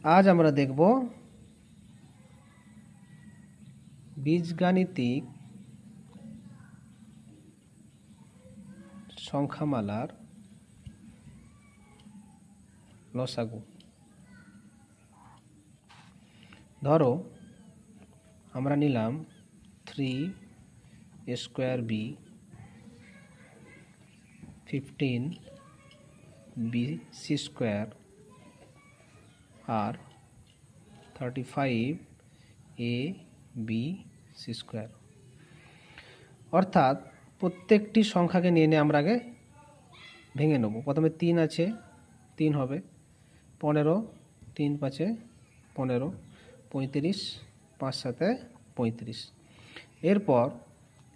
আজ আমরা দেখব বীজগাণিতিক সংখ্যামালার লসাগু। ধরো আমরা নিলাম 3 square B 15 B C square আর 35 এ বি সি স্কোয়ার। অর্থাৎ প্রত্যেকটি সংখ্যাকে নিয়ে আমরা আগে ভেঙে নেব। প্রথমে 3 আছে, 3 হবে 15, 3 5 15, 35, 5 7 35। এরপর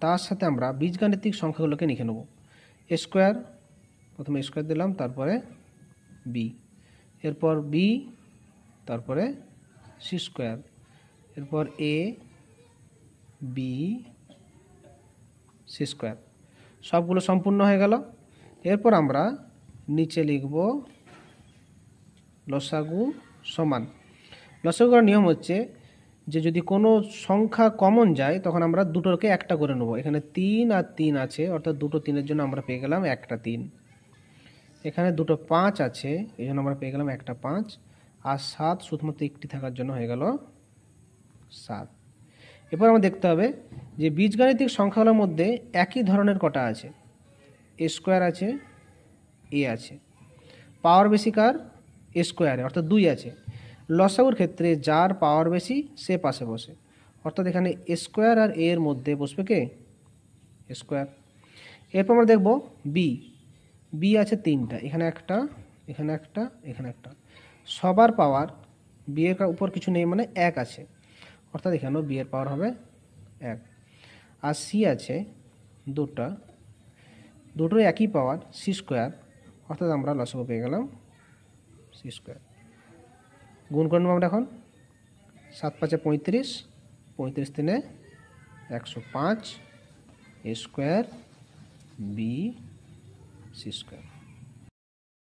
তার সাথে আমরা বীজগাণিতিক সংখ্যাগুলোকে লিখে নেব। স্কোয়ার, প্রথমে স্কোয়ার দিলাম, তারপরে বি, এরপর বি, তারপরে সি স্কোয়ার, এরপর এ বি সি স্কোয়ার। সবগুলো সম্পূর্ণ হয়ে গেল। এরপর আমরা নিচে লিখব লসাগু সমান। লসাগু করার নিয়ম হচ্ছে যে যদি কোনো সংখ্যা কমন যায় তখন আমরা দুটোকে একটা করে নেব। এখানে 3 আর 3 আছে, অর্থাৎ দুটো 3-এর জন্য আমরা পেয়ে গেলাম একটা 3। এখানে দুটো 5 আছে, এই জন্য আমরা পেয়ে গেলাম একটা 5। আর 7 শুধুমাত্র একটি থাকার জন্য হয়ে গেল 7। এরপর আমরা দেখতে হবে যে বীজগাণিতিক সংখ্যাগুলোর মধ্যে একই ধরনের কটা আছে। এ স্কোয়ার আছে, এ আছে। পাওয়ার বেশি কার? এ স্কোয়ারে, অর্থাৎ 2 আছে। লসাগুর ক্ষেত্রে যার পাওয়ার বেশি সে পাশে বসে, অর্থাৎ এখানে এ স্কোয়ার আর এর মধ্যে বসবে কে? স্কোয়ার। এরপর আমরা দেখব বি। বি আছে 3টা, এখানে একটা, এখানে একটা, এখানে একটা। সবার পাওয়ার বি এর উপর কিছু নেই, মানে 1 আছে, অর্থাৎ এখানেও বি এর পাওয়ার হবে 1। আর সি আছে 2টা, দুটোই একই পাওয়ার সি স্কোয়ার, অর্থাৎ আমরা লসাগু পেয়ে গেলাম সি স্কোয়ার। গুণ করে নেব আমরা এখন। 7 5 35, 35 3 105 A square B C square.